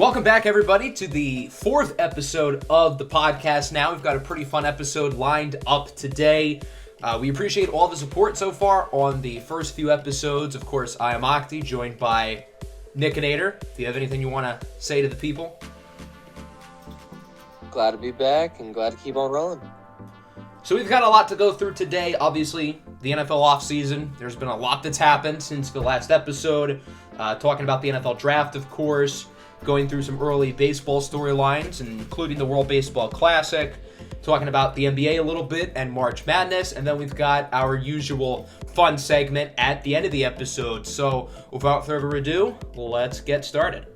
Welcome back, everybody, to the fourth episode of the podcast. Now we've got a pretty fun episode lined up today. We appreciate all the support so far on the first few episodes. Of course, I am Octi, joined by Nick and Ader. Do you have anything you want to say to the people? Glad to be back and glad to keep on rolling. So we've got a lot to go through today. Obviously, the NFL offseason. There's been a lot that's happened since the last episode. Talking about the NFL draft, of course. Going through some early baseball storylines, including the World Baseball Classic, talking about the NBA a little bit and March Madness, and then we've got our usual fun segment at the end of the episode. So without further ado, let's get started.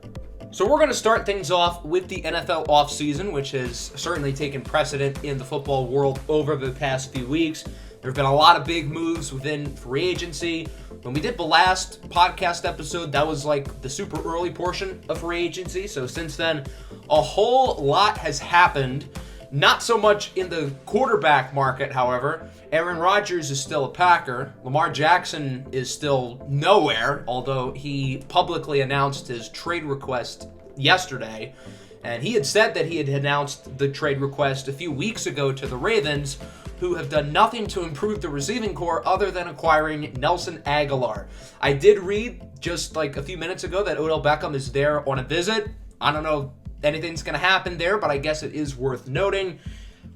So we're going to start things off with the NFL offseason, which has certainly taken precedent in the football world over the past few weeks. There have been a lot of big moves within free agency. When we did the last podcast episode, that was like the super early portion of free agency. So since then, a whole lot has happened. Not so much in the quarterback market, however. Aaron Rodgers is still a Packer. Lamar Jackson is still nowhere, although he publicly announced his trade request yesterday. And he had said that he had announced the trade request a few weeks ago to the Ravens, who have done nothing to improve the receiving core other than acquiring Nelson Aguilar. I did read just like a few minutes ago that Odell Beckham is there on a visit. I don't know if anything's going to happen there, but I guess it is worth noting.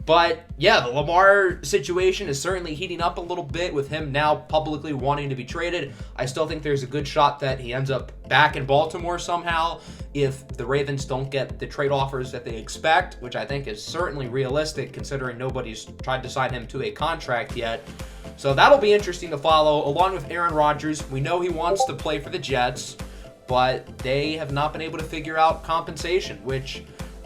But yeah, the Lamar situation is certainly heating up a little bit with him now publicly wanting to be traded. I still think there's a good shot that he ends up back in Baltimore somehow if the Ravens don't get the trade offers that they expect, which I think is certainly realistic considering nobody's tried to sign him to a contract yet. So that'll be interesting to follow. Along with Aaron Rodgers, we know he wants to play for the Jets, but they have not been able to figure out compensation, which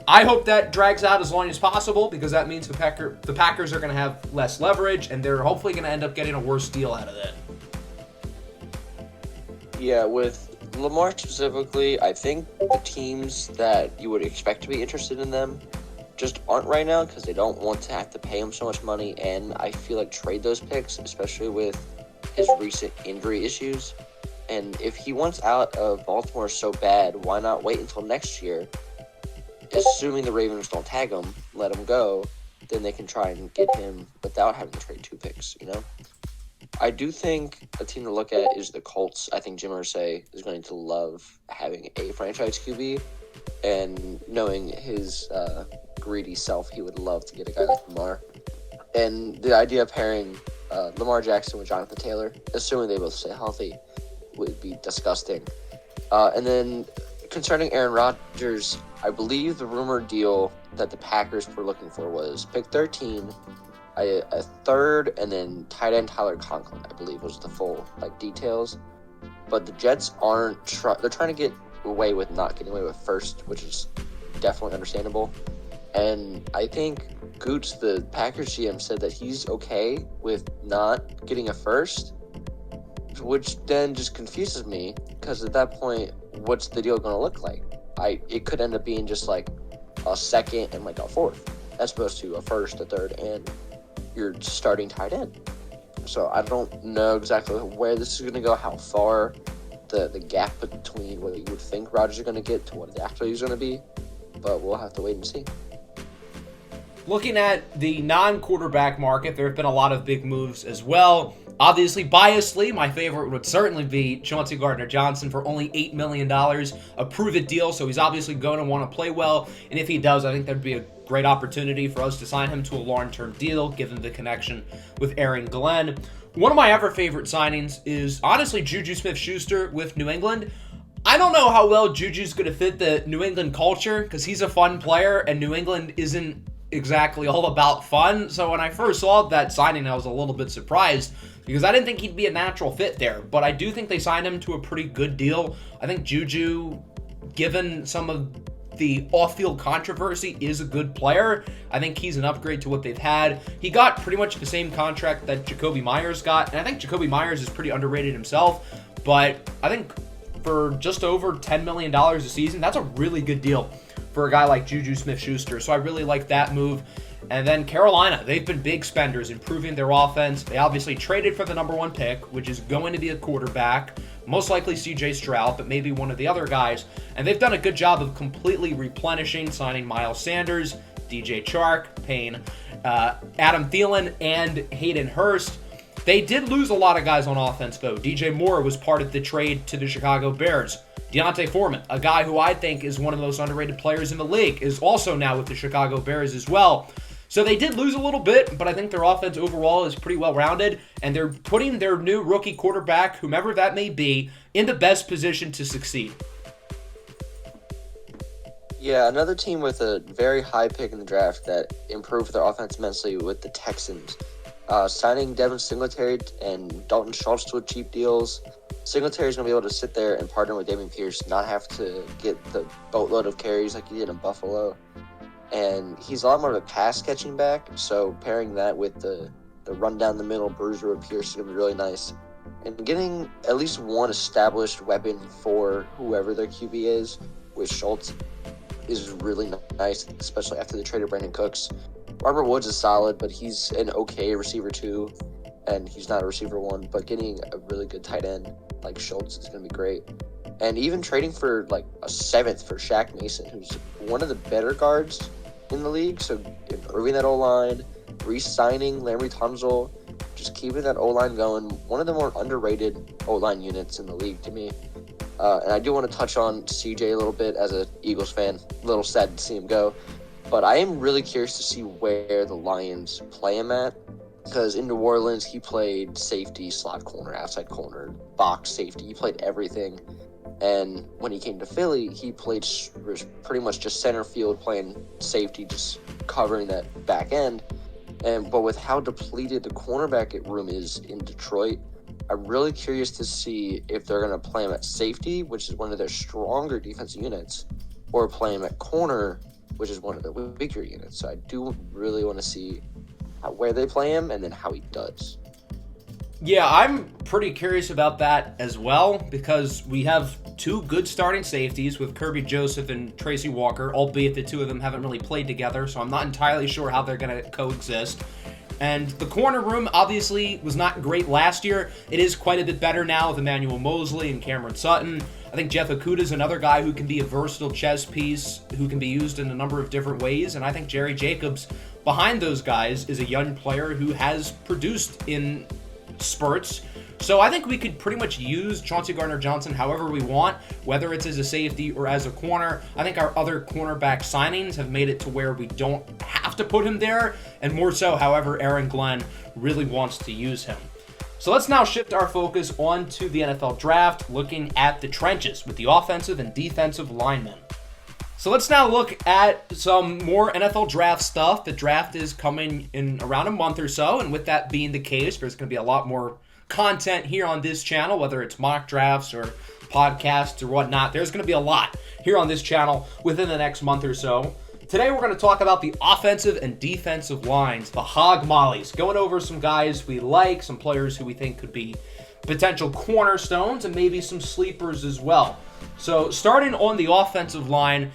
I hope that drags out as long as possible because that means the Packers are going to have less leverage and they're hopefully going to end up getting a worse deal out of it. Yeah, with Lamar specifically, I think the teams that you would expect to be interested in them just aren't right now because they don't want to have to pay him so much money, and I feel like trade those picks, especially with his recent injury issues. And if he wants out of Baltimore so bad, why not wait until next year? Assuming the Ravens don't tag him, let him go, then they can try and get him without having to trade two picks, you know? I do think a team to look at is the Colts. I think Jim Irsay is going to love having a franchise QB, and knowing his greedy self, he would love to get a guy like Lamar. And the idea of pairing Lamar Jackson with Jonathan Taylor, assuming they both stay healthy, would be disgusting. And then concerning Aaron Rodgers, I believe the rumored deal that the Packers were looking for was pick 13, a third, and then tight end Tyler Conklin, I believe was the full details. But the Jets aren't they're trying to get away with not getting away with first, which is definitely understandable. And I think Gooch, the Packers GM, said that he's okay with not getting a first, which then just confuses me because at that point, what's the deal going to look like? It could end up being just like a second and a fourth, as opposed to a first, a third, and your starting tight end. So I don't know exactly where this is going to go, how far the gap between what you would think Rodgers is going to get to what it actually is going to be, but we'll have to wait and see. Looking at the non-quarterback market, there have been a lot of big moves as well. Obviously, biasly, my favorite would certainly be Chauncey Gardner-Johnson for only $8 million, a prove-it deal, so he's obviously going to want to play well, and if he does, I think that would be a great opportunity for us to sign him to a long-term deal, given the connection with Aaron Glenn. One of my ever-favorite signings is, honestly, Juju Smith-Schuster with New England. I don't know how well Juju's going to fit the New England culture, because he's a fun player, and New England isn't exactly all about fun, so when I first saw that signing, I was a little bit surprised, because I didn't think he'd be a natural fit there, but I do think they signed him to a pretty good deal. I think Juju, given some of the off-field controversy, is a good player. I think he's an upgrade to what they've had. He got pretty much the same contract that Jacoby Myers got, and I think Jacoby Myers is pretty underrated himself, but I think for just over $10 million a season, that's a really good deal for a guy like Juju Smith-Schuster, so I really like that move. And then Carolina, they've been big spenders, improving their offense. They obviously traded for the number one pick, which is going to be a quarterback. most likely CJ Stroud, but maybe one of the other guys. And they've done a good job of completely replenishing, signing Miles Sanders, DJ Chark, Payne, Adam Thielen, and Hayden Hurst. They did lose a lot of guys on offense, though. DJ Moore was part of the trade to the Chicago Bears. Deontay Foreman, a guy who I think is one of the most underrated players in the league, is also now with the Chicago Bears as well. So they did lose a little bit, but I think their offense overall is pretty well-rounded, and they're putting their new rookie quarterback, whomever that may be, in the best position to succeed. Yeah, another team with a very high pick in the draft that improved their offense immensely with the Texans. Signing Devin Singletary and Dalton Schultz to cheap deals. Singletary's going to be able to sit there and partner with Dameon Pierce, not have to get the boatload of carries like he did in Buffalo. And he's a lot more of a pass-catching back, so pairing that with the run down the middle bruiser with Pierce is going to be really nice. And getting at least one established weapon for whoever their QB is with Schultz is really nice, especially after the trade of Brandon Cooks. Robert Woods is solid, but he's an okay receiver too, and he's not a receiver one, but getting a really good tight end like Schultz is going to be great. And even trading for like a 7th for Shaq Mason, who's one of the better guards in the league, so improving that O-line, re-signing Larry Tunsil, just keeping that O-line going, one of the more underrated O-line units in the league to me. And I do want to touch on CJ a little bit as an Eagles fan. A little sad to see him go. But I am really curious to see where the Lions play him at. Because in New Orleans, he played safety, slot corner, outside corner, box safety. He played everything. And when he came to Philly, he played pretty much just center field, playing safety, just covering that back end. But with how depleted the cornerback room is in Detroit, I'm really curious to see if they're going to play him at safety, which is one of their stronger defensive units, or play him at corner, which is one of the weaker units. So I do really want to see where they play him and then how he does. Yeah, I'm pretty curious about that as well, because we have two good starting safeties with Kirby Joseph and Tracy Walker, albeit the two of them haven't really played together, so I'm not entirely sure how they're going to coexist. And the corner room obviously was not great last year. It is quite a bit better now with Emmanuel Mosley and Cameron Sutton. I think Jeff Okudah is another guy who can be a versatile chess piece, who can be used in a number of different ways. And I think Jerry Jacobs, behind those guys, is a young player who has produced in spurts. So I think we could pretty much use Chauncey Gardner-Johnson however we want, whether it's as a safety or as a corner. I think our other cornerback signings have made it to where we don't have to put him there, and more so, however, Aaron Glenn really wants to use him. So let's now shift our focus onto the NFL draft, looking at the trenches with the offensive and defensive linemen. So let's now look at some more NFL draft stuff. The draft is coming in around a month or so, and with that being the case, there's going to be a lot more content here on this channel, whether it's mock drafts or podcasts or whatnot. There's going to be a lot here on this channel within the next month or so. Today we're going to talk about the offensive and defensive lines, the hog mollies, going over some guys we like, some players who we think could be potential cornerstones, and maybe some sleepers as well. So starting on the offensive line,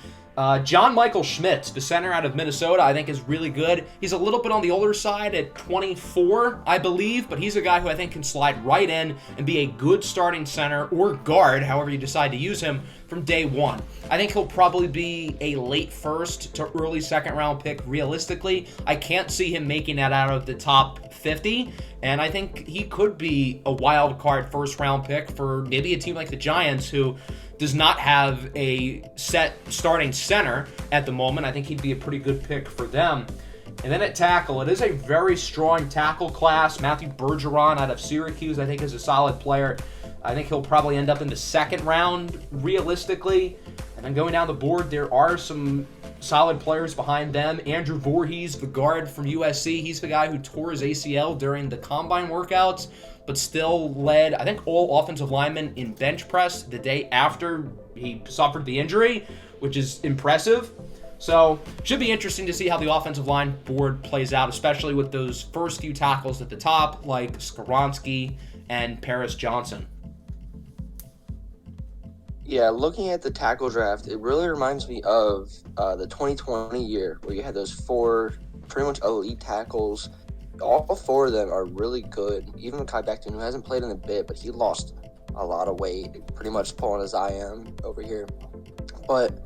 John Michael Schmitz, the center out of Minnesota, I think is really good. He's a little bit on the older side at 24, I believe, but he's a guy who I think can slide right in and be a good starting center or guard, however you decide to use him, from day one. I think he'll probably be a late first to early second round pick realistically. I can't see him making that out of the top 50, and I think he could be a wild card first round pick for maybe a team like the Giants, who does not have a set starting center at the moment. I think he'd be a pretty good pick for them. And then at tackle, it is a very strong tackle class. Matthew Bergeron out of Syracuse, I think, is a solid player. I think he'll probably end up in the second round, realistically. And then going down the board, there are some solid players behind them. Andrew Voorhees, the guard from USC, he's the guy who tore his ACL during the combine workouts, but still led, I think, all offensive linemen in bench press the day after he suffered the injury, which is impressive. So, should be interesting to see how the offensive line board plays out, especially with those first few tackles at the top, like Skoronski and Paris Johnson. Yeah, looking at the tackle draft, it really reminds me of the 2020 year, where you had those four pretty much elite tackles. All four of them are really good. Even Mekhi Becton, who hasn't played in a bit, but he lost a lot of weight, pretty much pulling as I am over here. But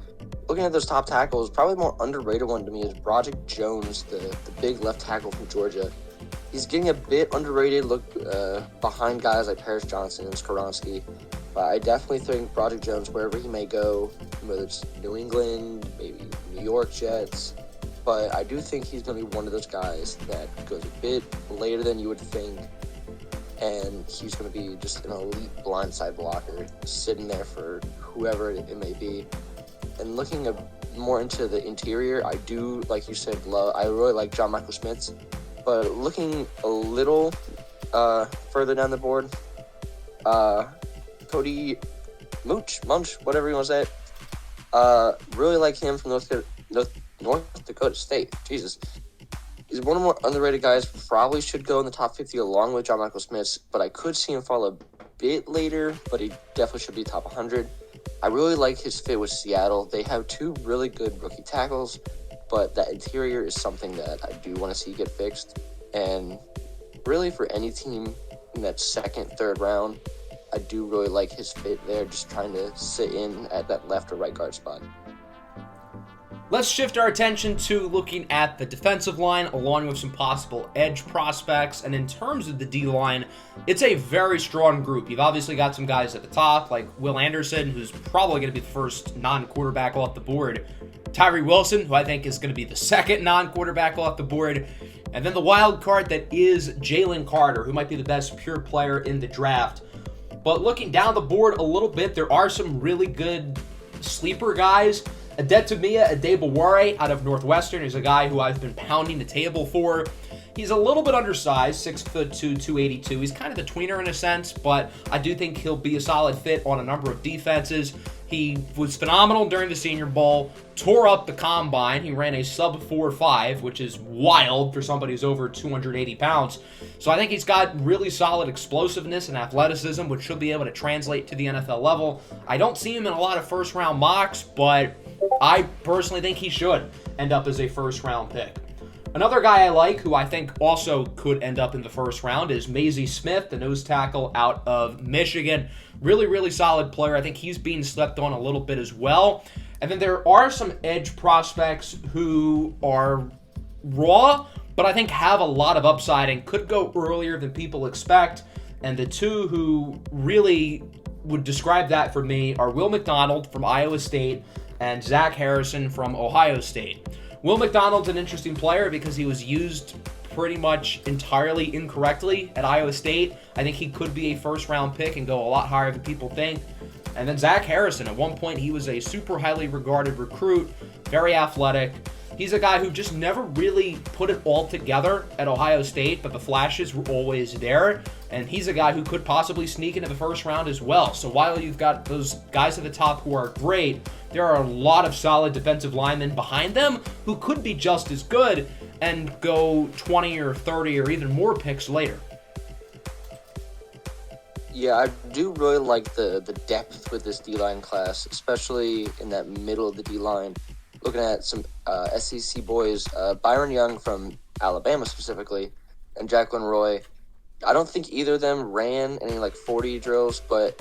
looking at those top tackles, probably the more underrated one to me is Broderick Jones, the big left tackle from Georgia. He's getting a bit underrated, behind guys like Paris Johnson and Skoronski. But I definitely think Broderick Jones, wherever he may go, whether it's New England, maybe New York Jets, but I do think he's going to be one of those guys that goes a bit later than you would think, and he's going to be just an elite blindside blocker, sitting there for whoever it may be. And looking more into the interior, I do, like you said, I really like John Michael Schmitz, but looking a little further down the board, Cody Munch, whatever you want to say, really like him from North Dakota State. Jesus. He's one of the more underrated guys, probably should go in the top 50 along with John Michael Smith, but I could see him fall a bit later, but he definitely should be top 100. I really like his fit with Seattle. They have two really good rookie tackles, but that interior is something that I do want to see get fixed. And really for any team in that second, third round, I do really like his fit there, just trying to sit in at that left or right guard spot. Let's shift our attention to looking at the defensive line along with some possible edge prospects. And in terms of the D-line, it's a very strong group. You've obviously got some guys at the top like Will Anderson, who's probably going to be the first non-quarterback off the board. Tyree Wilson, who I think is going to be the second non-quarterback off the board. And then the wild card that is Jalen Carter, who might be the best pure player in the draft. But looking down the board a little bit, there are some really good sleeper guys. Adetomiwa Adebawore out of Northwestern is a guy who I've been pounding the table for. He's a little bit undersized, 6'2", 282. He's kind of the tweener in a sense, but I do think he'll be a solid fit on a number of defenses. He was phenomenal during the Senior Bowl, tore up the combine. He ran a sub 4.5, which is wild for somebody who's over 280 pounds. So I think he's got really solid explosiveness and athleticism, which should be able to translate to the NFL level. I don't see him in a lot of first-round mocks, but I personally think he should end up as a first-round pick. Another guy I like, who I think also could end up in the first round, is Mazie Smith, the nose tackle out of Michigan. Really, really solid player. I think he's being slept on a little bit as well. And then there are some edge prospects who are raw, but I think have a lot of upside and could go earlier than people expect. And the two who really would describe that for me are Will McDonald from Iowa State and Zach Harrison from Ohio State. Will McDonald's an interesting player because he was used pretty much entirely incorrectly at Iowa State. I think he could be a first-round pick and go a lot higher than people think. And then Zach Harrison, at one point he was a super highly regarded recruit, very athletic. He's a guy who just never really put it all together at Ohio State, but the flashes were always there. And he's a guy who could possibly sneak into the first round as well. So while you've got those guys at the top who are great, there are a lot of solid defensive linemen behind them who could be just as good and go 20 or 30 or even more picks later. Yeah, I do really like the depth with this D-line class, especially in that middle of the D-line. Looking at some SEC boys, Byron Young from Alabama specifically, and Jacqueline Roy. I don't think either of them ran any 40 drills, but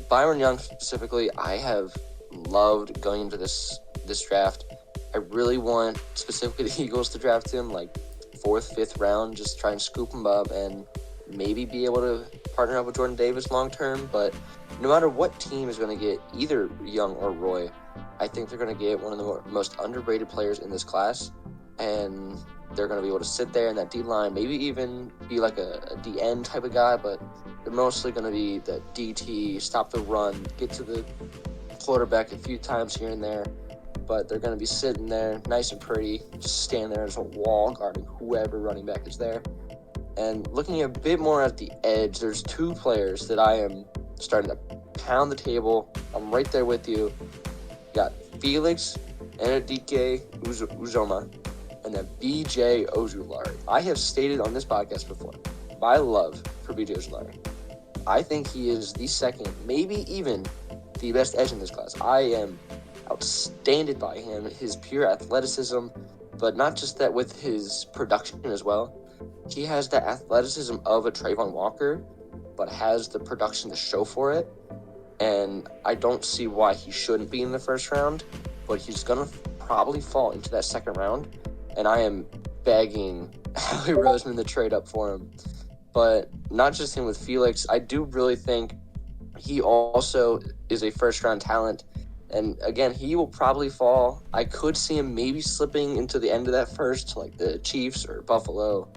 Byron Young specifically, I have loved going into this draft. I really want specifically the Eagles to draft him 4th, 5th round, just try and scoop him up and maybe be able to partner up with Jordan Davis long term. But no matter what team is going to get either Young or Roy, I think they're going to get one of the most underrated players in this class, and they're going to be able to sit there in that D-line, maybe even be like a DN type of guy, but they're mostly going to be the DT, stop the run, get to the quarterback a few times here and there, but they're going to be sitting there nice and pretty, just standing there as a wall guarding whoever running back is there. And looking a bit more at the edge, there's two players that I am starting to pound the table. I'm right there with you. You got Felix Enrique Uzoma and then B.J. Ojulari. I have stated on this podcast before my love for B.J. Ojulari. I think he is the second, maybe even the best edge in this class. I am outstanded by him, his pure athleticism, but not just that, with his production as well. He has the athleticism of a Trayvon Walker, but has the production to show for it. And I don't see why he shouldn't be in the first round, but he's going to probably fall into that second round. And I am begging Howie Roseman to trade up for him. But not just him with Felix. I do really think he also is a first-round talent. And again, he will probably fall. I could see him maybe slipping into the end of that first, like the Chiefs or Buffalo.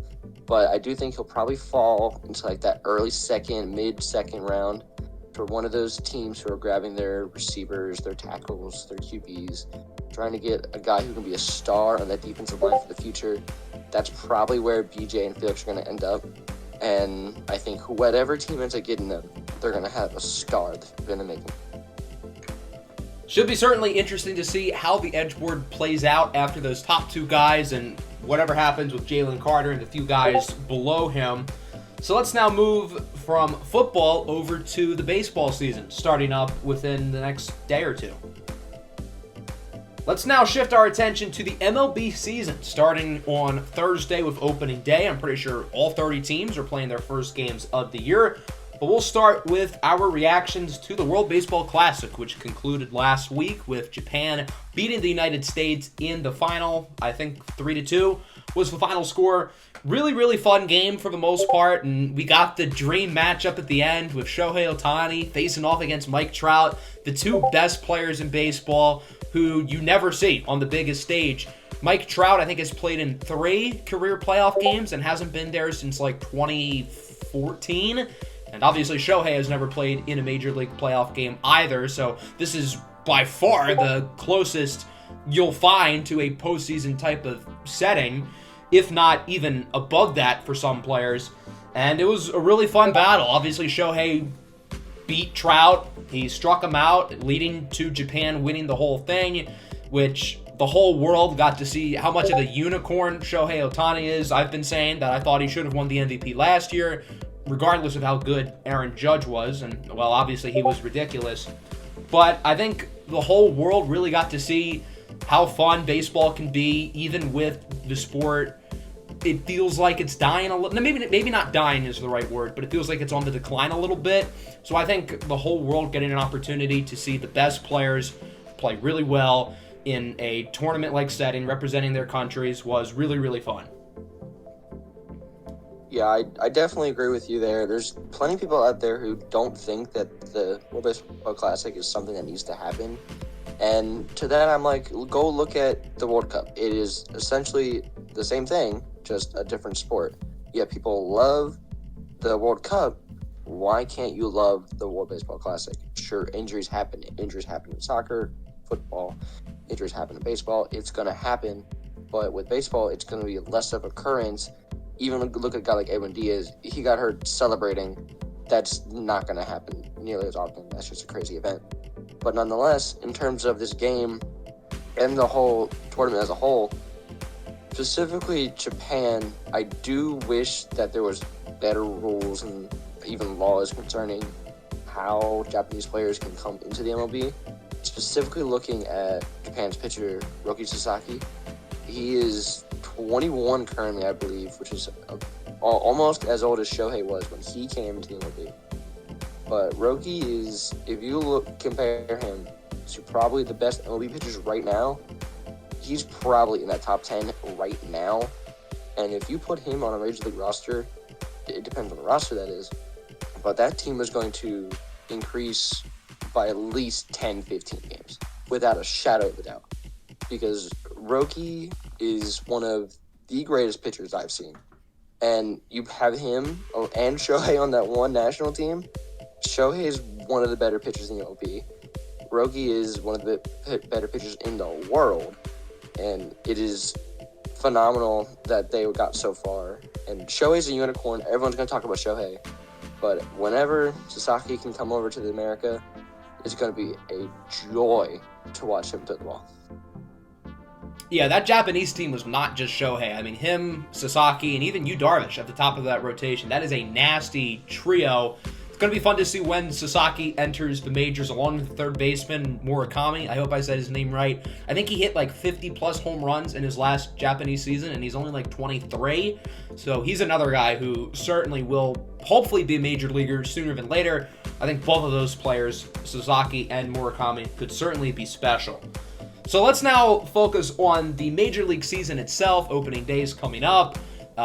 But I do think he'll probably fall into like that early second, mid-second round for one of those teams who are grabbing their receivers, their tackles, their QBs, trying to get a guy who can be a star on that defensive line for the future. That's probably where BJ and Felix are going to end up. And I think whatever team ends up getting them, they're going to have a star that's going to make them. Should be certainly interesting to see how the edge board plays out after those top two guys and whatever happens with Jalen Carter and the few guys below him. So let's now move from football over to the baseball season, starting up within the next day or two. Let's now shift our attention to the MLB season, starting on Thursday with opening day. I'm pretty sure all 30 teams are playing their first games of the year. But we'll start with our reactions to the World Baseball Classic, which concluded last week with Japan beating the United States in the final. I think 3-2 was the final score. Really, really fun game for the most part, and we got the dream matchup at the end with Shohei Ohtani facing off against Mike Trout, the two best players in baseball who you never see on the biggest stage. Mike Trout, I think, has played in 3 career playoff games and hasn't been there since like 2014. And obviously, Shohei has never played in a Major League playoff game either, so this is by far the closest you'll find to a postseason type of setting, if not even above that for some players. And it was a really fun battle. Obviously, Shohei beat Trout. He struck him out, leading to Japan winning the whole thing, which the whole world got to see how much of a unicorn Shohei Ohtani is. I've been saying that I thought he should have won the MVP last year, regardless of how good Aaron Judge was, and, well, obviously he was ridiculous. But I think the whole world really got to see how fun baseball can be, even with the sport. It feels like it's dying a little. Maybe not dying is the right word, but it feels like it's on the decline a little bit. So I think the whole world getting an opportunity to see the best players play really well in a tournament-like setting, representing their countries, was really, really fun. Yeah, I definitely agree with you there. There's plenty of people out there who don't think that the World Baseball Classic is something that needs to happen. And to that, I'm like, go look at the World Cup. It is essentially the same thing, just a different sport. Yet people love the World Cup. Why can't you love the World Baseball Classic? Sure, injuries happen. Injuries happen in soccer, football. Injuries happen in baseball. It's going to happen. But with baseball, it's going to be less of an occurrence. Even look at a guy like Edwin Diaz. He got hurt celebrating. That's not going to happen nearly as often. That's just a crazy event. But nonetheless, in terms of this game and the whole tournament as a whole, specifically Japan, I do wish that there was better rules and even laws concerning how Japanese players can come into the MLB. Specifically looking at Japan's pitcher, Roki Sasaki. He is 21 currently, I believe, which is almost as old as Shohei was when he came into the MLB. But Roki is, if you compare him to probably the best MLB pitchers right now, he's probably in that top 10 right now. And if you put him on a Major League roster, it depends on the roster that is, but that team is going to increase by at least 10, 15 games, without a shadow of a doubt. Because Roki is one of the greatest pitchers I've seen. And you have him and Shohei on that one national team. Shohei is one of the better pitchers in the MLB. Roki is one of the better pitchers in the world. And it is phenomenal that they got so far. And Shohei's a unicorn. Everyone's going to talk about Shohei. But whenever Sasaki can come over to America, it's going to be a joy to watch him hit the ball. Yeah, that Japanese team was not just Shohei. I mean, him, Sasaki, and even Yu Darvish at the top of that rotation. That is a nasty trio. going to be fun to see when Sasaki enters the majors along with the third baseman Murakami. I hope I said his name right. I think he hit like 50-plus home runs in his last Japanese season, and he's only like 23. So he's another guy who certainly will hopefully be a major leaguer sooner than later. I think both of those players, Sasaki and Murakami, could certainly be special. So let's now focus on the major league season itself. Opening day is coming up.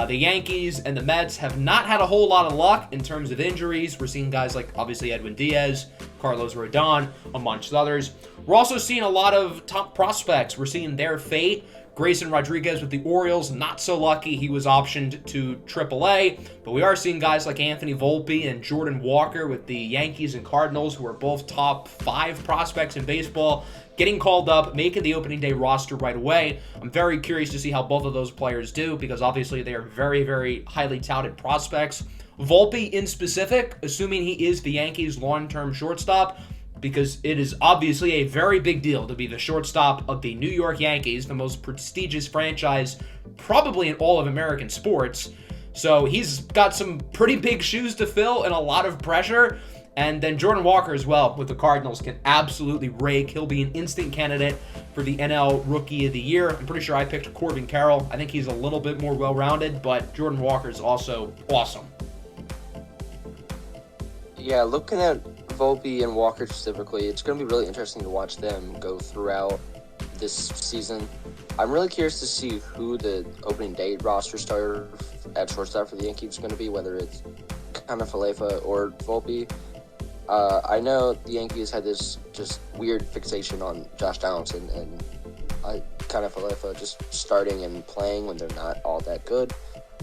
The Yankees and the Mets have not had a whole lot of luck in terms of injuries. We're seeing guys like, obviously, Edwin Diaz, Carlos Rodon, amongst others. We're also seeing a lot of top prospects. We're seeing their fate. Grayson Rodriguez with the Orioles, not so lucky. He was optioned to AAA. But we are seeing guys like Anthony Volpe and Jordan Walker with the Yankees and Cardinals, who are both top 5 prospects in baseball, getting called up, making the opening day roster right away. I'm very curious to see how both of those players do, because obviously they are very, very highly touted prospects. Volpe in specific, assuming he is the Yankees' long-term shortstop, because it is obviously a very big deal to be the shortstop of the New York Yankees, the most prestigious franchise probably in all of American sports. So he's got some pretty big shoes to fill and a lot of pressure. And then Jordan Walker as well with the Cardinals can absolutely rake. He'll be an instant candidate for the NL Rookie of the Year. I'm pretty sure I picked Corbin Carroll. I think he's a little bit more well-rounded, but Jordan Walker is also awesome. Yeah, looking at Volpe and Walker specifically, it's going to be really interesting to watch them go throughout this season. I'm really curious to see who the opening day roster starter at shortstop for the Yankees is going to be, whether it's Falefa or Volpe. I know the Yankees had this just weird fixation on Josh Donaldson and Falefa just starting and playing when they're not all that good.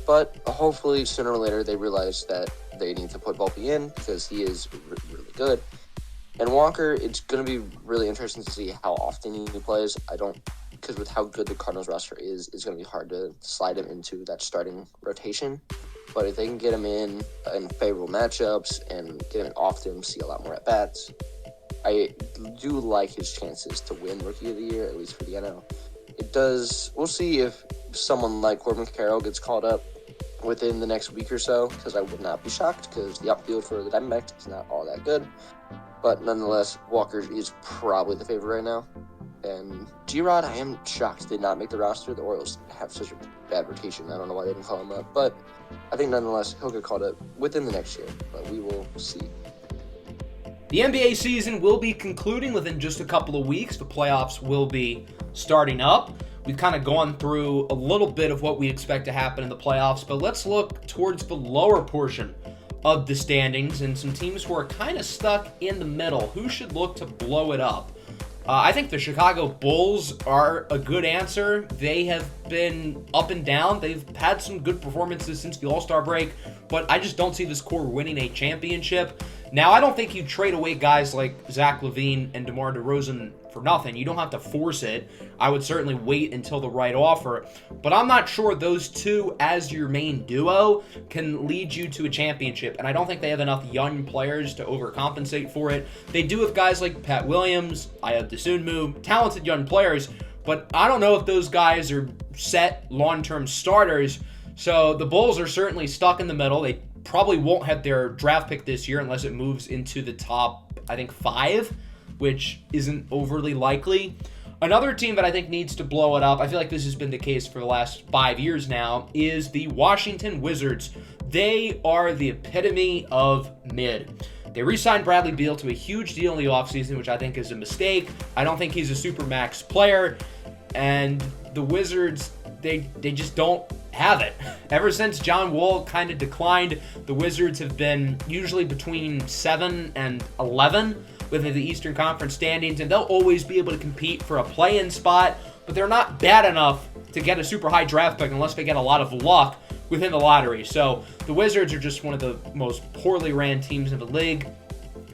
But hopefully sooner or later they realize that they need to put Volpe in because he is really good. And Walker, it's going to be really interesting to see how often he plays. Because with how good the Cardinals roster is, it's going to be hard to slide him into that starting rotation. But if they can get him in favorable matchups and get him in often, see a lot more at-bats, I do like his chances to win Rookie of the Year, at least for the NL. We'll see if someone like Corbin Carroll gets called up within the next week or so, because I would not be shocked, because the outfield for the Diamondbacks is not all that good. But nonetheless, Walker is probably the favorite right now. And G-Rod, I am shocked did not make the roster. The Orioles have such a bad rotation. I don't know why they didn't call him up. But I think nonetheless, he'll get called up within the next year. But we will see. The NBA season will be concluding within just a couple of weeks. The playoffs will be starting up. We've kind of gone through a little bit of what we expect to happen in the playoffs, but let's look towards the lower portion of the standings and some teams who are kind of stuck in the middle. Who should look to blow it up? I think the Chicago Bulls are a good answer. They have been up and down. They've had some good performances since the All-Star break, but I just don't see this core winning a championship. Now, I don't think you trade away guys like Zach LaVine and DeMar DeRozan for nothing. You don't have to force it. I would certainly wait until the right offer, but I'm not sure those two as your main duo can lead you to a championship, and I don't think they have enough young players to overcompensate for it. They do have guys like Pat Williams, Ayo Dosunmu, talented young players, but I don't know if those guys are set long-term starters, so the Bulls are certainly stuck in the middle. They probably won't have their draft pick this year unless it moves into the top, 5, which isn't overly likely. Another team that I think needs to blow it up, I feel like this has been the case for the last 5 years now, is the Washington Wizards. They are the epitome of mid. They re-signed Bradley Beal to a huge deal in the offseason, which I think is a mistake. I don't think he's a supermax player, and the Wizards, they just don't have it. Ever since John Wall kind of declined, the Wizards have been usually between 7 and 11 within the Eastern Conference standings, and they'll always be able to compete for a play-in spot, but they're not bad enough to get a super high draft pick unless they get a lot of luck within the lottery. So the Wizards are just one of the most poorly ran teams in the league.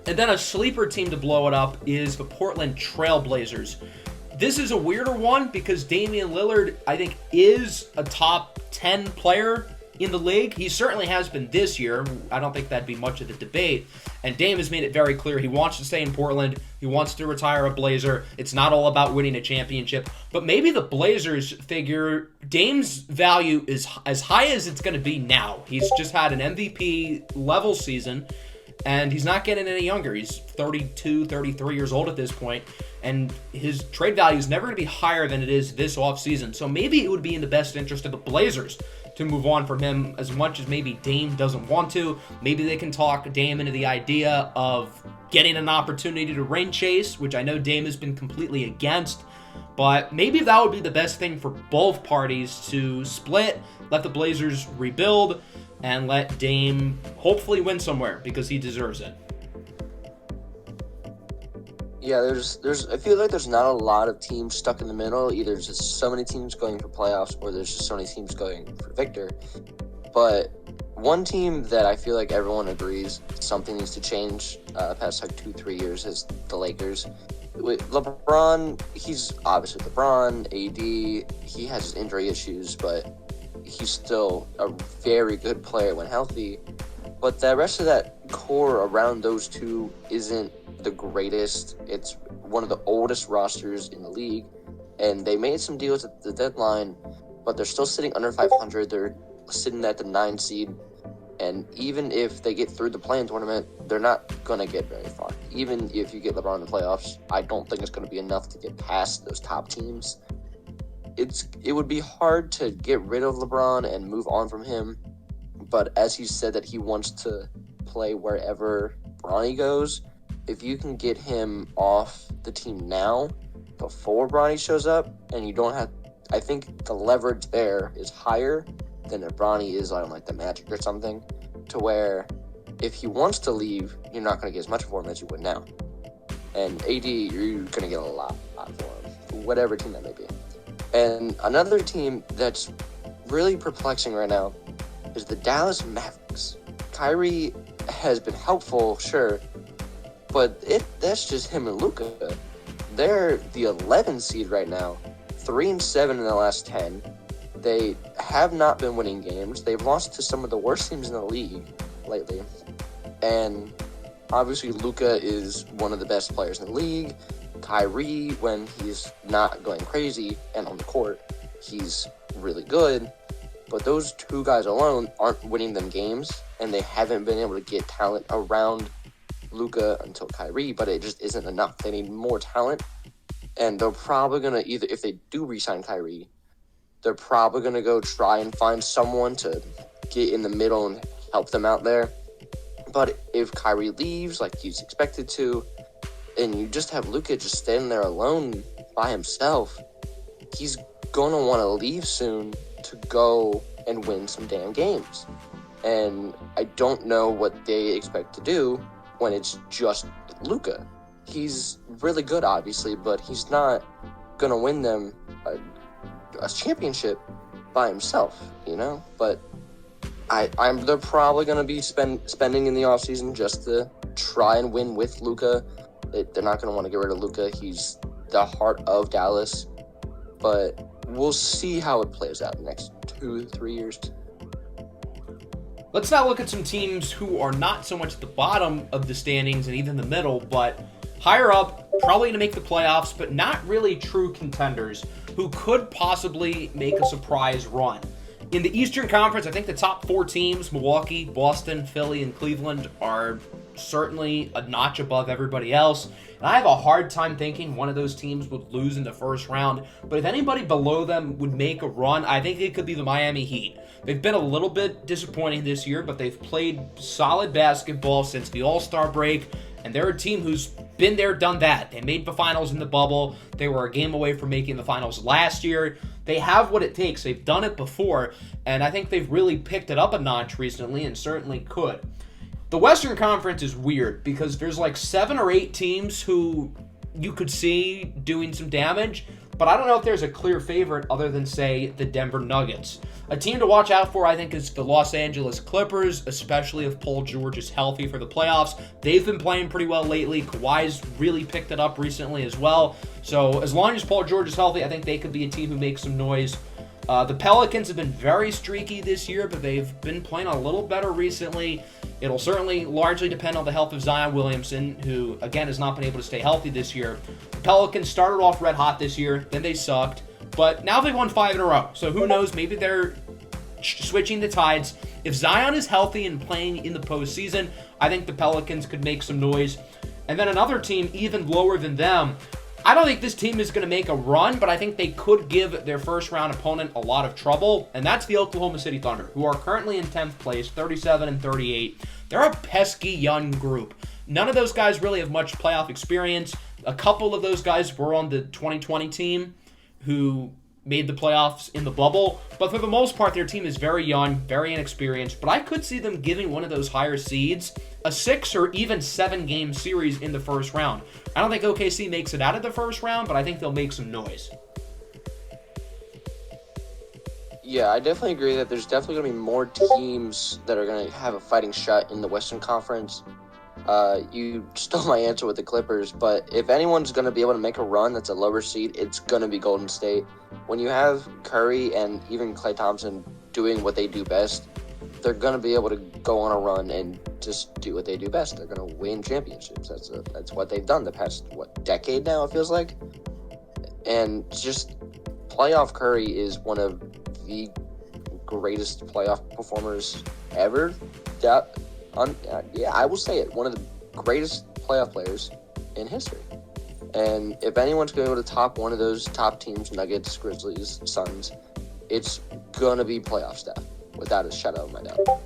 And then a sleeper team to blow it up is the Portland Trail Blazers. This is a weirder one because Damian Lillard, I think, is a top 10 player in the league. He certainly has been this year. I don't think that'd be much of the debate. And Dame has made it very clear he wants to stay in Portland. He wants to retire a Blazer. It's not all about winning a championship. But maybe the Blazers figure Dame's value is as high as it's going to be now. He's just had an MVP level season. and he's not getting any younger. He's 32, 33 years old at this point, and his trade value is never going to be higher than it is this offseason. So maybe it would be in the best interest of the Blazers to move on from him, as much as maybe Dame doesn't want to. Maybe they can talk Dame into the idea of getting an opportunity to ring chase, which I know Dame has been completely against. But maybe that would be the best thing for both parties, to split, let the Blazers rebuild, and let Dame hopefully win somewhere, because he deserves it. Yeah, I feel like there's not a lot of teams stuck in the middle. Either there's just so many teams going for playoffs, or there's just so many teams going for victor. But one team that I feel like everyone agrees something needs to change the past 2-3 years is the Lakers. With LeBron, he's obviously LeBron. AD, he has his injury issues, but he's still a very good player when healthy. But the rest of that core around those two isn't the greatest. It's one of the oldest rosters in the league, and they made some deals at the deadline, but they're still sitting under 500. They're sitting at the 9 seed, and even if they get through the play-in tournament, they're not going to get very far. Even if you get LeBron in the playoffs, I don't think it's going to be enough to get past those top teams. It would be hard to get rid of LeBron and move on from him, but as he said that he wants to play wherever Bronny goes, if you can get him off the team now before Bronny shows up, and you don't have, I think the leverage there is higher than if Bronny is on like the Magic or something, to where if he wants to leave, you're not going to get as much for him as you would now. And AD, you're going to get a lot for him, whatever team that may be. And another team that's really perplexing right now is the Dallas Mavericks. Kyrie has been helpful, sure, but that's just him and Luka. They're the 11 seed right now, 3-7 in the last 10. They have not been winning games. They've lost to some of the worst teams in the league lately. And obviously Luka is one of the best players in the league. Kyrie, when he's not going crazy and on the court, he's really good. But those two guys alone aren't winning them games, and they haven't been able to get talent around Luka until Kyrie, but it just isn't enough. They need more talent, and they're probably going to either, if they do re-sign Kyrie, they're probably going to go try and find someone to get in the middle and help them out there. But if Kyrie leaves like he's expected to, and you just have Luka just standing there alone by himself, he's going to want to leave soon to go and win some damn games. And I don't know what they expect to do when it's just Luka. He's really good, obviously, but he's not going to win them a championship by himself, you know? But they're probably going to be spending in the offseason just to try and win with Luka. They're not going to want to get rid of Luka. He's the heart of Dallas. But we'll see how it plays out in the next 2-3 years. Let's now look at some teams who are not so much at the bottom of the standings and even the middle, but higher up, probably to make the playoffs, but not really true contenders, who could possibly make a surprise run. In the Eastern Conference, I think the top 4 teams, Milwaukee, Boston, Philly, and Cleveland, are certainly a notch above everybody else. And I have a hard time thinking one of those teams would lose in the first round. But if anybody below them would make a run, I think it could be the Miami Heat. They've been a little bit disappointing this year, but they've played solid basketball since the All-Star break. And they're a team who's been there, done that. They made the finals in the bubble. They were a game away from making the finals last year. They have what it takes. They've done it before. And I think they've really picked it up a notch recently and certainly could. The Western Conference is weird because there's like 7 or 8 teams who you could see doing some damage, but I don't know if there's a clear favorite other than, say, the Denver Nuggets. A team to watch out for, I think, is the Los Angeles Clippers, especially if Paul George is healthy for the playoffs. They've been playing pretty well lately. Kawhi's really picked it up recently as well. So as long as Paul George is healthy, I think they could be a team who makes some noise. The Pelicans have been very streaky this year, but they've been playing a little better recently. It'll certainly largely depend on the health of Zion Williamson, who, again, has not been able to stay healthy this year. The Pelicans started off red hot this year, then they sucked, but now they've won 5 in a row. So who knows, maybe they're switching the tides. If Zion is healthy and playing in the postseason, I think the Pelicans could make some noise. And then another team even lower than them, I don't think this team is going to make a run, but I think they could give their first-round opponent a lot of trouble, and that's the Oklahoma City Thunder, who are currently in 10th place, 37-38. They're a pesky young group. None of those guys really have much playoff experience. A couple of those guys were on the 2020 team who made the playoffs in the bubble, but for the most part, their team is very young, very inexperienced, but I could see them giving one of those higher seeds a 6 or even 7 game series in the first round. I don't think OKC makes it out of the first round, but I think they'll make some noise. Yeah, I definitely agree that there's definitely going to be more teams that are going to have a fighting shot in the Western Conference. You stole my answer with the Clippers, but if anyone's going to be able to make a run that's a lower seed, it's going to be Golden State. When you have Curry and even Klay Thompson doing what they do best, they're going to be able to go on a run and just do what they do best. They're going to win championships. That's what they've done the past, decade now, it feels like. And just playoff Curry is one of the greatest playoff performers ever. I will say it, one of the greatest playoff players in history. And if anyone's going to go to top one of those top teams, Nuggets, Grizzlies, Suns, it's going to be playoff stuff, without a shadow of a doubt.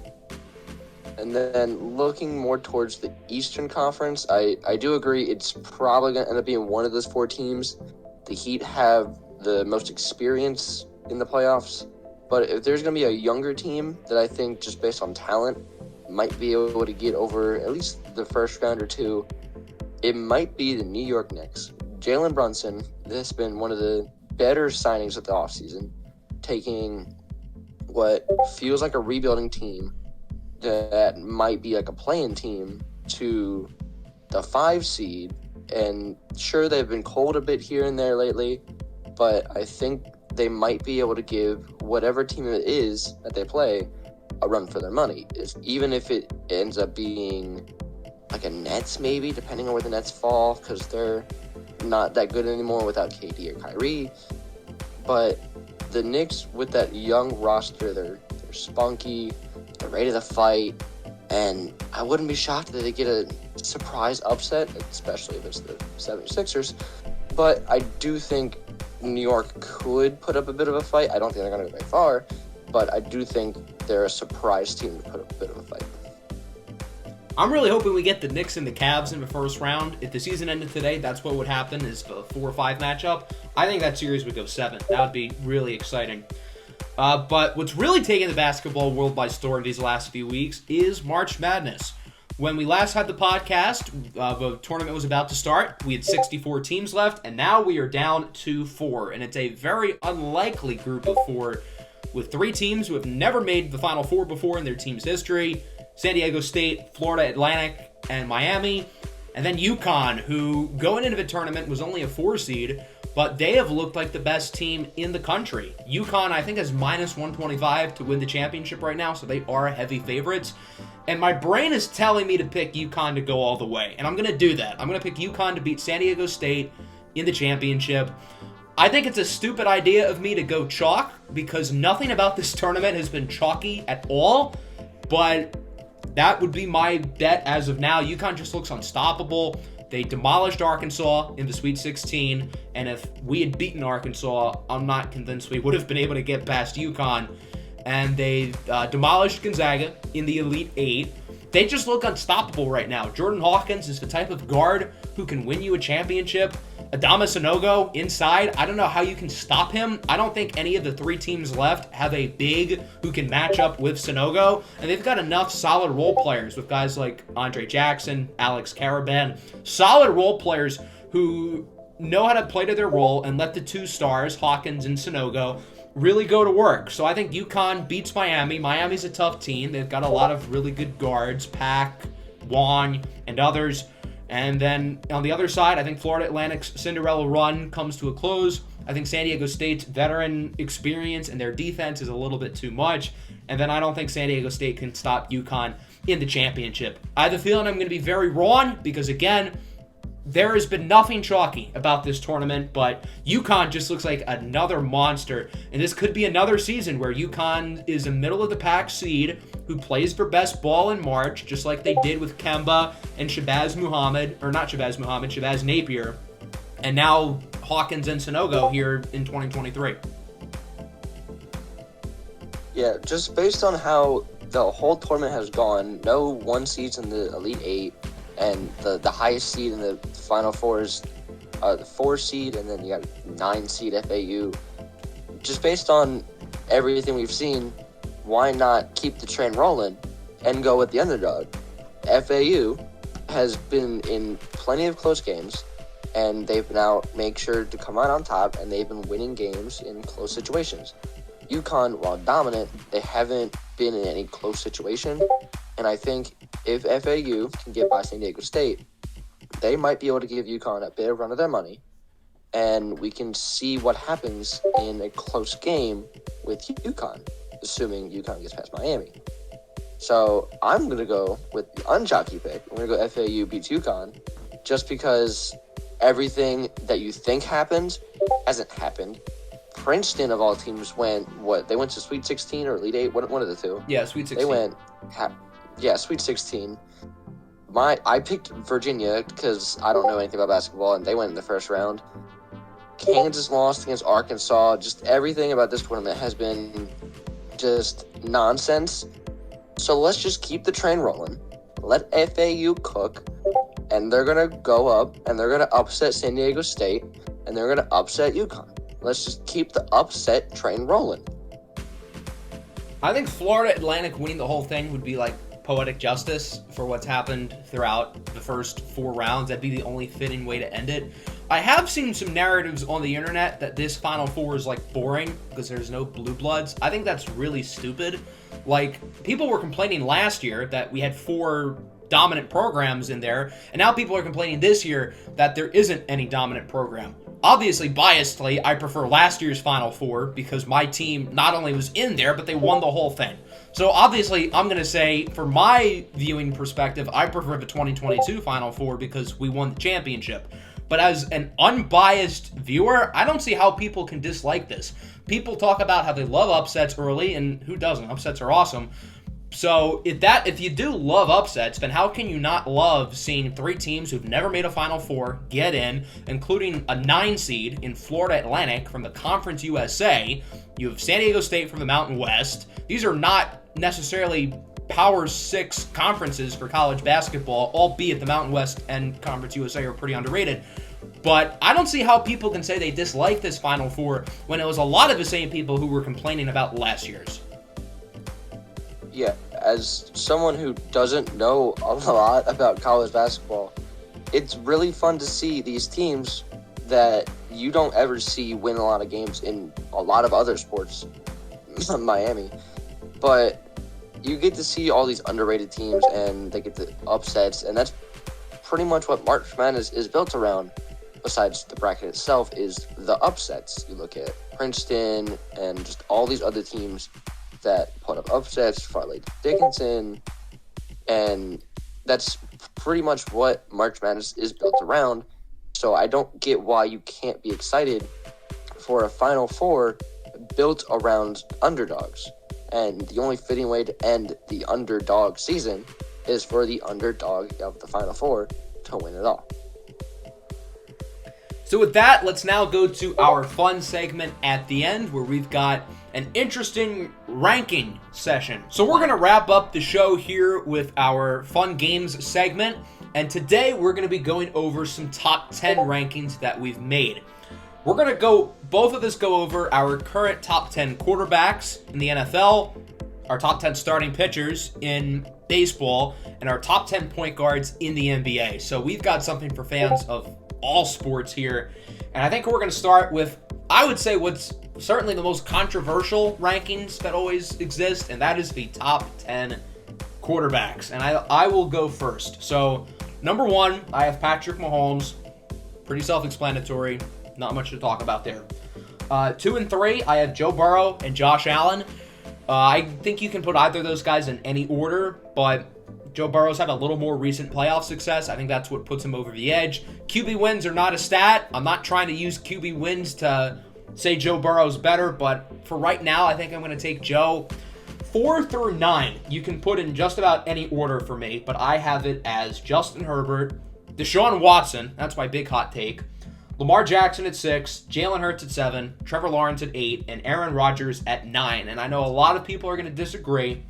And then looking more towards the Eastern Conference, I do agree it's probably going to end up being one of those 4 teams. The Heat have the most experience in the playoffs, but if there's going to be a younger team that I think, just based on talent, might be able to get over at least the first round or two, it might be the New York Knicks. Jalen Brunson, this has been one of the better signings of the offseason, taking what feels like a rebuilding team that might be like a play-in team to the 5 seed. And sure, they've been cold a bit here and there lately, but I think they might be able to give whatever team it is that they play a run for their money. Even if it ends up being like a Nets, maybe, depending on where the Nets fall, because they're not that good anymore without KD or Kyrie. But the Knicks, with that young roster, they're spunky, they're ready to fight, and I wouldn't be shocked that they get a surprise upset, especially if it's the 76ers. But I do think New York could put up a bit of a fight. I don't think they're going to go very far, but I do think they're a surprise team to put up a bit of a fight. I'm really hoping we get the Knicks and the Cavs in the first round. If the season ended today, that's what would happen, is the 4-5 matchup. I think that series would go 7. That would be really exciting. But what's really taken the basketball world by storm these last few weeks is March Madness. When we last had the podcast, the tournament was about to start. We had 64 teams left, and now we are down to 4. And it's a very unlikely group of 4, with 3 teams who have never made the Final Four before in their team's history: San Diego State, Florida Atlantic, and Miami. And then UConn, who going into the tournament was only a 4 seed, but they have looked like the best team in the country. UConn, I think, is minus 125 to win the championship right now, so they are heavy favorites. And my brain is telling me to pick UConn to go all the way, and I'm going to do that. I'm going to pick UConn to beat San Diego State in the championship. I think it's a stupid idea of me to go chalk, because nothing about this tournament has been chalky at all, but that would be my bet as of now. UConn just looks unstoppable. They demolished Arkansas in the Sweet 16, and if we had beaten Arkansas, I'm not convinced we would have been able to get past UConn. And they demolished Gonzaga in the Elite 8. They just look unstoppable right now. Jordan Hawkins is the type of guard who can win you a championship. Adama Sanogo inside, I don't know how you can stop him. I don't think any of the 3 teams left have a big who can match up with Sanogo. And they've got enough solid role players with guys like Andre Jackson, Alex Caraban. Solid role players who know how to play to their role and let the 2 stars, Hawkins and Sanogo, really go to work. So I think UConn beats Miami. Miami's a tough team. They've got a lot of really good guards, Pack, Wong, and others. And then on the other side, I think Florida Atlantic's Cinderella run comes to a close. I think San Diego State's veteran experience and their defense is a little bit too much. And then I don't think San Diego State can stop UConn in the championship. I have a feeling I'm going to be very wrong because, again, there has been nothing chalky about this tournament, but UConn just looks like another monster. And this could be another season where UConn is a middle-of-the-pack seed who plays for best ball in March, just like they did with Kemba and Shabazz Napier, and now Hawkins and Sanogo here in 2023. Yeah, just based on how the whole tournament has gone, no one seed's in the Elite Eight, and the highest seed in the Final Four is the 4 seed, and then you got 9 seed FAU. Just based on everything we've seen, why not keep the train rolling and go with the underdog? FAU has been in plenty of close games, and they've now made sure to come out on top, and they've been winning games in close situations. UConn, while dominant, they haven't been in any close situation, and I think if FAU can get by San Diego State, they might be able to give UConn a bit of run of their money, and we can see what happens in a close game with UConn, assuming UConn gets past Miami. So I'm going to go with the unjockey pick. I'm going to go FAU beats UConn, just because everything that you think happened hasn't happened. Princeton, of all teams, they went to Sweet 16 or Elite 8, one of the two. Yeah, Sweet 16. They went, Sweet 16. I picked Virginia because I don't know anything about basketball, and they went in the first round. Kansas lost against Arkansas. Just everything about this tournament has been just nonsense. So let's just keep the train rolling. Let FAU cook, and they're going to go up, and they're going to upset San Diego State, and they're going to upset UConn. Let's just keep the upset train rolling. I think Florida Atlantic winning the whole thing would be like poetic justice for what's happened throughout the first 4 rounds. That'd be the only fitting way to end it. I have seen some narratives on the internet that this Final Four is like boring because there's no blue bloods. I think that's really stupid. Like, people were complaining last year that we had 4 dominant programs in there, and now people are complaining this year that there isn't any dominant program. Obviously, biasedly, I prefer last year's Final Four because my team not only was in there, but they won the whole thing. So obviously, I'm going to say, for my viewing perspective, I prefer the 2022 Final Four because we won the championship. But as an unbiased viewer, I don't see how people can dislike this. People talk about how they love upsets early, and who doesn't? Upsets are awesome. So if you do love upsets, then how can you not love seeing 3 teams who've never made a Final Four get in, including a 9 seed in Florida Atlantic from the Conference USA. You have San Diego State from the Mountain West. These are not necessarily Power 6 conferences for college basketball, albeit the Mountain West and Conference USA are pretty underrated. But I don't see how people can say they dislike this Final Four when it was a lot of the same people who were complaining about last year's. Yeah, as someone who doesn't know a lot about college basketball, it's really fun to see these teams that you don't ever see win a lot of games in a lot of other sports, Miami. But you get to see all these underrated teams, and they get the upsets, and that's pretty much what March Madness is built around. Besides the bracket itself, is the upsets. You look at Princeton and just all these other teams that put up upsets, Farley Dickinson, and that's pretty much what March Madness is built around. So I don't get why you can't be excited for a Final Four built around underdogs. And the only fitting way to end the underdog season is for the underdog of the Final Four to win it all. So with that, let's now go to our fun segment at the end where we've got an interesting ranking session. So we're going to wrap up the show here with our fun games segment. And today we're going to be going over some top 10 rankings that we've made. We're going to both of us go over our current top 10 quarterbacks in the NFL, our top 10 starting pitchers in baseball, and our top 10 point guards in the NBA. So we've got something for fans of all sports here. And I think we're going to start with, I would say, what's certainly the most controversial rankings that always exist, and that is the top 10 quarterbacks. And I will go first. So, number 1, I have Patrick Mahomes. Pretty self-explanatory. Not much to talk about there. 2 and 3, I have Joe Burrow and Josh Allen. I think you can put either of those guys in any order, but Joe Burrow's had a little more recent playoff success. I think that's what puts him over the edge. QB wins are not a stat. I'm not trying to use QB wins to say Joe Burrow's better, but for right now, I think I'm going to take Joe. 4 through 9, you can put in just about any order for me, but I have it as Justin Herbert, Deshaun Watson, that's my big hot take, Lamar Jackson at 6, Jalen Hurts at 7, Trevor Lawrence at 8, and Aaron Rodgers at 9. And I know a lot of people are going to disagree.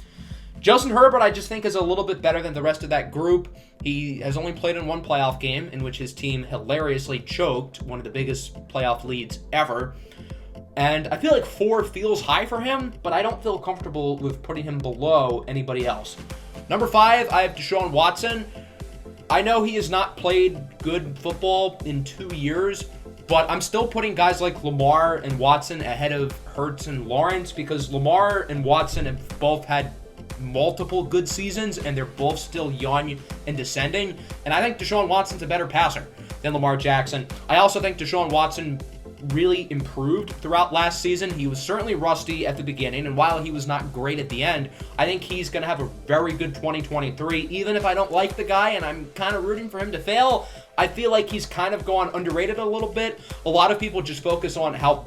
Justin Herbert, I just think, is a little bit better than the rest of that group. He has only played in one playoff game in which his team hilariously choked, one of the biggest playoff leads ever. And I feel like 4 feels high for him, but I don't feel comfortable with putting him below anybody else. Number 5, I have Deshaun Watson. I know he has not played good football in 2 years, but I'm still putting guys like Lamar and Watson ahead of Hurts and Lawrence because Lamar and Watson have both had multiple good seasons, and they're both still young and descending. And I think Deshaun Watson's a better passer than Lamar Jackson. I also think Deshaun Watson really improved throughout last season. He was certainly rusty at the beginning, and while he was not great at the end, I think he's going to have a very good 2023. Even if I don't like the guy and I'm kind of rooting for him to fail, I feel like he's kind of gone underrated a little bit. A lot of people just focus on how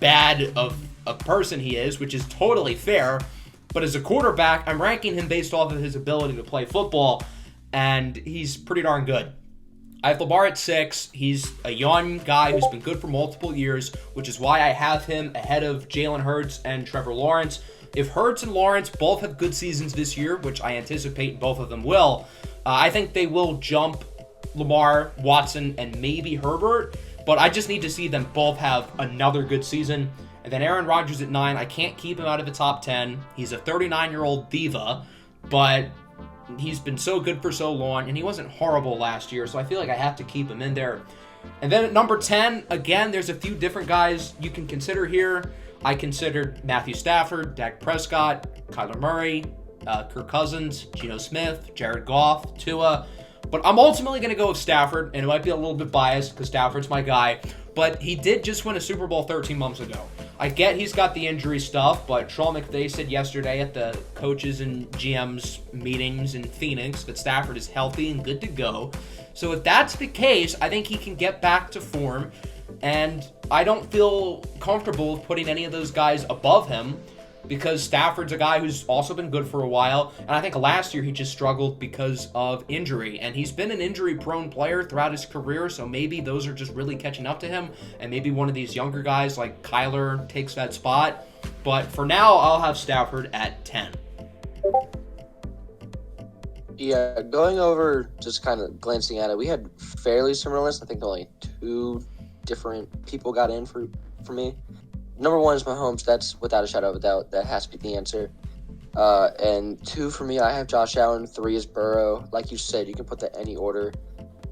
bad of a person he is, which is totally fair. But as a quarterback, I'm ranking him based off of his ability to play football, and he's pretty darn good. I have Lamar at 6. He's a young guy who's been good for multiple years, which is why I have him ahead of Jalen Hurts and Trevor Lawrence. If Hurts and Lawrence both have good seasons this year, which I anticipate both of them will, I think they will jump Lamar, Watson, and maybe Herbert, but I just need to see them both have another good season. And then Aaron Rodgers at 9. I can't keep him out of the top 10. He's a 39-year-old diva, but he's been so good for so long, and he wasn't horrible last year, so I feel like I have to keep him in there. And then at number 10, again, there's a few different guys you can consider here. I considered Matthew Stafford, Dak Prescott, Kyler Murray, Kirk Cousins, Geno Smith, Jared Goff, Tua. But I'm ultimately going to go with Stafford, and it might be a little bit biased because Stafford's my guy, but he did just win a Super Bowl 13 months ago. I get he's got the injury stuff, but Sean McVay said yesterday at the coaches and GMs meetings in Phoenix that Stafford is healthy and good to go. So if that's the case, I think he can get back to form, and I don't feel comfortable with putting any of those guys above him because Stafford's a guy who's also been good for a while, and I think last year he just struggled because of injury, and he's been an injury-prone player throughout his career, so maybe those are just really catching up to him, and maybe one of these younger guys like Kyler takes that spot. But for now, I'll have Stafford at 10. Yeah, going over, just kind of glancing at it, we had fairly similar lists. I think only 2 different people got in for me. Number 1 is Mahomes. That's without a shadow of a doubt. That has to be the answer. And 2 for me, I have Josh Allen. 3 is Burrow. Like you said, you can put that any order.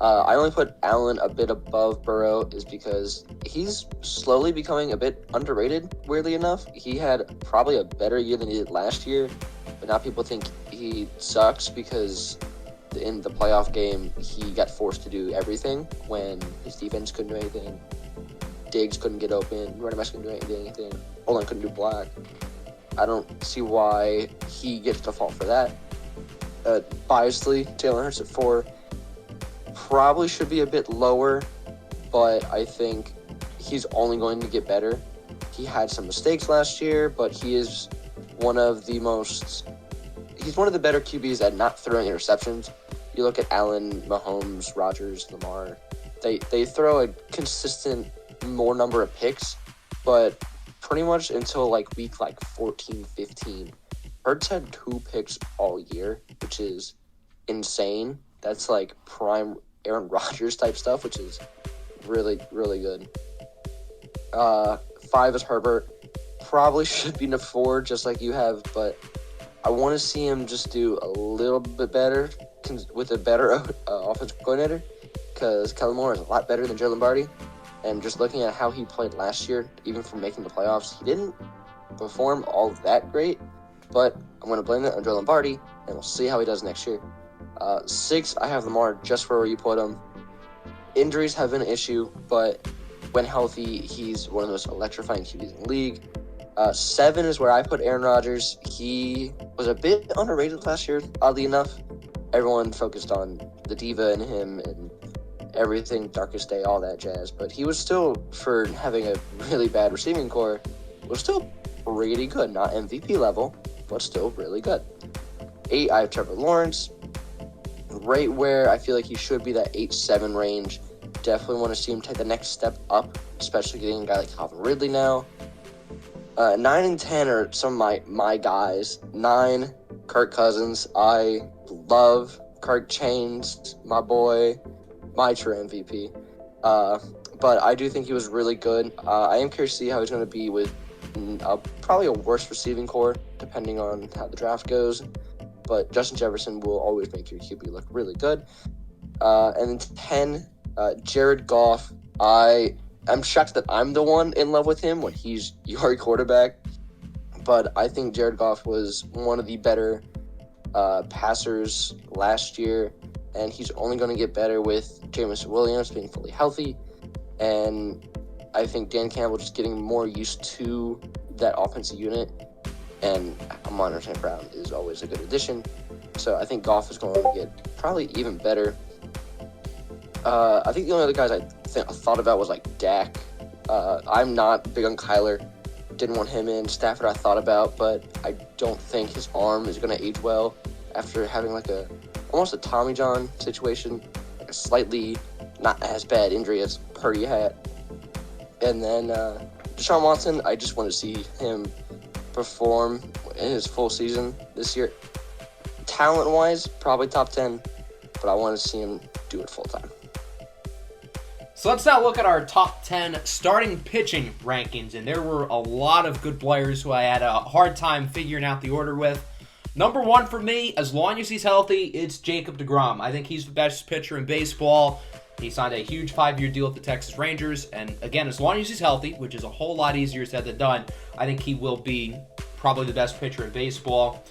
I only put Allen a bit above Burrow is because he's slowly becoming a bit underrated, weirdly enough. He had probably a better year than he did last year, but now people think he sucks because in the playoff game, he got forced to do everything when his defense couldn't do anything. Diggs couldn't get open, running backs couldn't do anything, O-line couldn't do block. I don't see why he gets the fault for that. Biasly, Jalen Hurts at 4 probably should be a bit lower, but I think he's only going to get better. He had some mistakes last year, but he is one of the better QBs at not throwing interceptions. You look at Allen, Mahomes, Rodgers, Lamar, they throw a consistent more number of picks, but pretty much until week 14, 15, Hurts had 2 picks all year, which is insane. That's prime Aaron Rodgers type stuff, which is really, really good. 5 is Herbert. Probably should be in 4, just like you have, but I want to see him just do a little bit better with a better offensive coordinator, because Kellen Moore is a lot better than Joe Lombardi. And just looking at how he played last year, even for making the playoffs, he didn't perform all that great. But I'm going to blame it on Joe Lombardi, and we'll see how he does next year. 6, I have Lamar just where you put him. Injuries have been an issue, but when healthy, he's one of the most electrifying QBs in the league. 7 is where I put Aaron Rodgers. He was a bit underrated last year, oddly enough. Everyone focused on the diva and him and everything, Darkest Day, all that jazz. But he was still, for having a really bad receiving core, was still pretty good. Not MVP level, but still really good. 8, I have Trevor Lawrence. Right where I feel like he should be, that 8-7 range. Definitely want to see him take the next step up, especially getting a guy like Calvin Ridley now. 9 and 10 are some of my guys. 9, Kirk Cousins. I love Kirk Chains, my boy, my true MVP. But I do think he was really good. I am curious to see how he's going to be with probably a worse receiving core, depending on how the draft goes. But Justin Jefferson will always make your QB look really good. And then 10, Jared Goff. I'm shocked that I'm the one in love with him when he's your quarterback. But I think Jared Goff was one of the better passers last year. And he's only going to get better with Jameson Williams being fully healthy. And I think Dan Campbell just getting more used to that offensive unit. And Amon St. Brown is always a good addition. So I think Goff is going to get probably even better. I think the only other guys I thought about was like Dak. I'm not big on Kyler. Didn't want him in. Stafford I thought about, but I don't think his arm is going to age well after having like almost a Tommy John situation. Like a slightly not as bad injury as Purdy had. And then Deshaun Watson, I just want to see him perform in his full season this year. Talent-wise, probably top 10, but I want to see him do it full-time. So let's now look at our top 10 starting pitching rankings, and there were a lot of good players who I had a hard time figuring out the order with. Number 1 for me, as long as he's healthy, it's Jacob deGrom. I think he's the best pitcher in baseball. He signed a huge 5-year deal with the Texas Rangers, and again, as long as he's healthy, which is a whole lot easier said than done, I think he will be probably the best pitcher in baseball.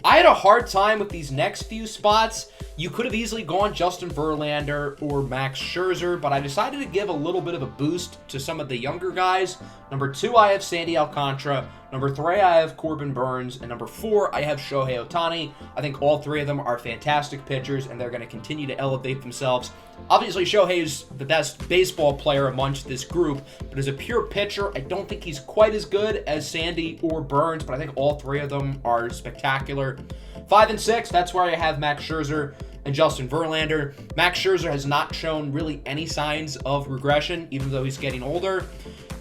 I had a hard time with these next few spots. You could have easily gone Justin Verlander or Max Scherzer, but I decided to give a little bit of a boost to some of the younger guys. Number 2, I have Sandy Alcantara. Number 3, I have Corbin Burns. And number 4, I have Shohei Ohtani. I think all 3 of them are fantastic pitchers, and they're going to continue to elevate themselves. Obviously, Shohei is the best baseball player amongst this group, but as a pure pitcher, I don't think he's quite as good as Sandy or Burns, but I think all 3 of them are spectacular. 5 and 6, that's where I have Max Scherzer and Justin Verlander. Max Scherzer has not shown really any signs of regression, even though he's getting older.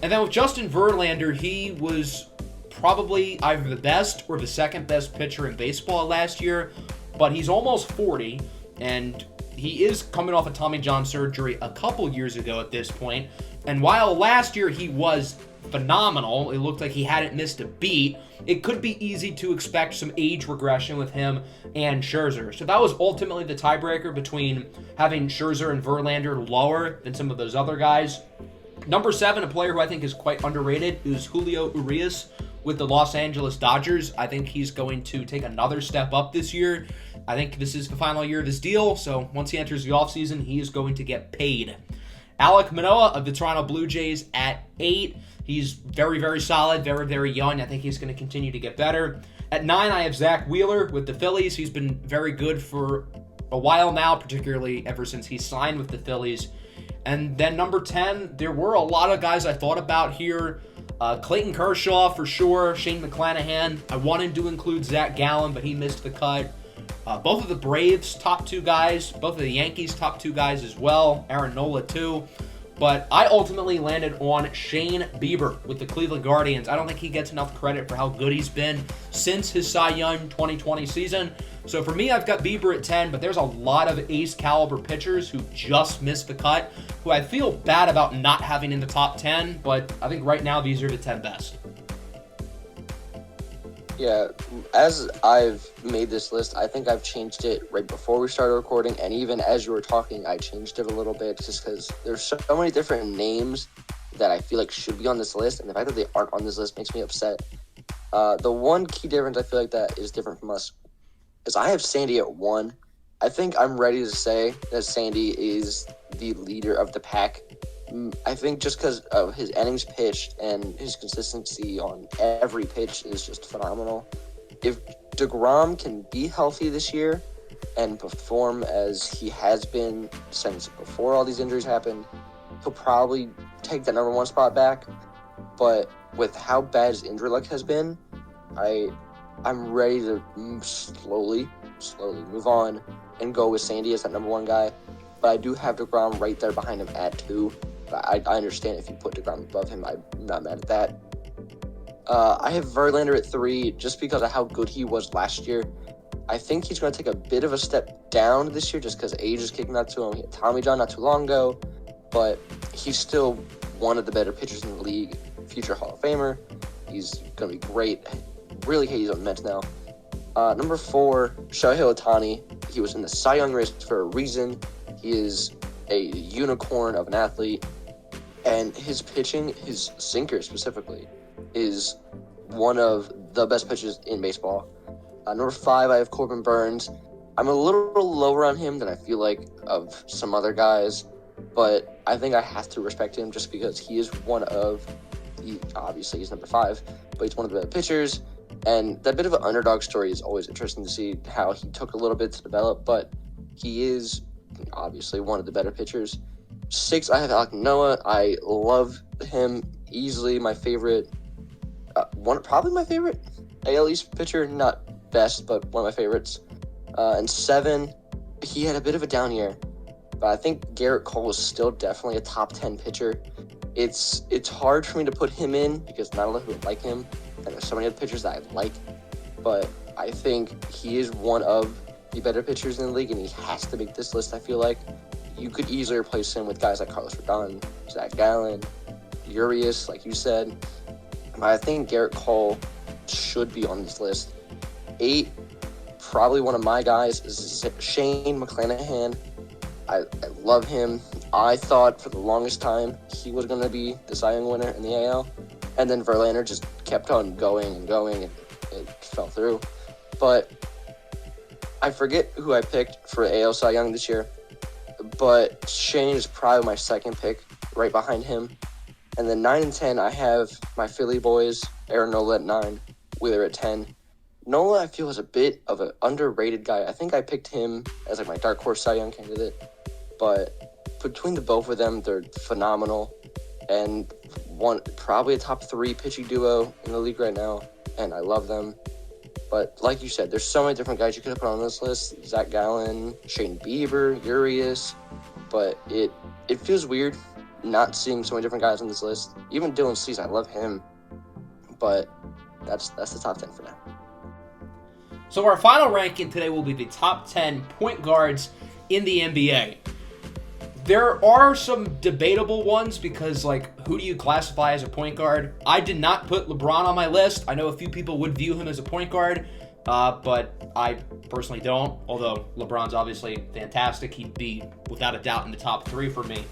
And then with Justin Verlander, he was probably either the best or the second best pitcher in baseball last year, but he's almost 40, and he is coming off a Tommy John surgery a couple years ago at this point. And while last year he was phenomenal, it looked like he hadn't missed a beat, it could be easy to expect some age regression with him and Scherzer. So that was ultimately the tiebreaker between having Scherzer and Verlander lower than some of those other guys. Number 7, a player who I think is quite underrated, is Julio Urias with the Los Angeles Dodgers. I think he's going to take another step up this year. I think this is the final year of his deal, so once he enters the offseason, he is going to get paid. Alek Manoah of the Toronto Blue Jays at 8. He's very, very solid, very, very young. I think he's going to continue to get better. At 9, I have Zach Wheeler with the Phillies. He's been very good for a while now, particularly ever since he signed with the Phillies. And then number 10, there were a lot of guys I thought about here. Clayton Kershaw for sure, Shane McClanahan. I wanted to include Zach Gallen, but he missed the cut. Both of the Braves' top 2 guys, both of the Yankees' top 2 guys as well, Aaron Nola too. But I ultimately landed on Shane Bieber with the Cleveland Guardians. I don't think he gets enough credit for how good he's been since his Cy Young 2020 season. So for me, I've got Bieber at 10, but there's a lot of ace-caliber pitchers who just missed the cut, who I feel bad about not having in the top 10, but I think right now these are the 10 best. Yeah, as I've made this list, I think I've changed it right before we started recording, and even as you were talking, I changed it a little bit just because there's so many different names that I feel like should be on this list, and the fact that they aren't on this list makes me upset. The one key difference I feel like that is different from us is I have Sandy at 1. I think I'm ready to say that Sandy is the leader of the pack I think just because of his innings pitched and his consistency on every pitch is just phenomenal. If DeGrom can be healthy this year and perform as he has been since before all these injuries happened, he'll probably take that number 1 spot back. But with how bad his injury luck has been, I'm ready to slowly move on and go with Sandy as that number 1 guy. But I do have DeGrom right there behind him at 2. I understand if you put DeGrom above him. I'm not mad at that. I have Verlander at 3 just because of how good he was last year. I think he's going to take a bit of a step down this year just because age is kicking up to him. He had Tommy John not too long ago, but he's still one of the better pitchers in the league. Future Hall of Famer. He's going to be great. Really hate he's on the Mets now. Number 4, Shohei Ohtani. He was in the Cy Young race for a reason. He is a unicorn of an athlete. And his pitching, his sinker specifically, is one of the best pitches in baseball. Number 5, I have Corbin Burns. I'm a little lower on him than I feel like of some other guys, but I think I have to respect him just because he is obviously he's number 5, but he's one of the better pitchers. And that bit of an underdog story is always interesting to see how he took a little bit to develop, but he is obviously one of the better pitchers. 6, I have Alek Noah. I love him. Easily my favorite, probably my favorite AL East pitcher. Not best, but one of my favorites. And 7, he had a bit of a down year, but I think Garrett Cole is still definitely a top 10 pitcher. It's hard for me to put him in because not a lot of people like him, and there's so many other pitchers that I like, but I think he is one of the better pitchers in the league, and he has to make this list. I feel like you could easily replace him with guys like Carlos Rodon, Zach Gallen, Urias, like you said. But I think Garrett Cole should be on this list. 8, probably one of my guys is Shane McClanahan. I love him. I thought for the longest time he was going to be the Cy Young winner in the AL. And then Verlander just kept on going, and it fell through. But I forget who I picked for AL Cy Young this year. But Shane is probably my second pick, right behind him. And then 9 and 10, I have my Philly boys, Aaron Nola at 9, Wheeler at 10. Nola, I feel, is a bit of an underrated guy. I think I picked him as like my dark horse Cy Young candidate. But between the both of them, they're phenomenal. And probably a top 3 pitching duo in the league right now. And I love them. But like you said, there's so many different guys you could have put on this list. Zach Gallen, Shane Bieber, Urias. But it feels weird not seeing so many different guys on this list. Even Dylan Cease, I love him. But that's the top 10 for now. So our final ranking today will be the top 10 point guards in the NBA. There are some debatable ones because, who do you classify as a point guard? I did not put LeBron on my list. I know a few people would view him as a point guard, but I personally don't, although LeBron's obviously fantastic. He'd be, without a doubt, in the top 3 for me.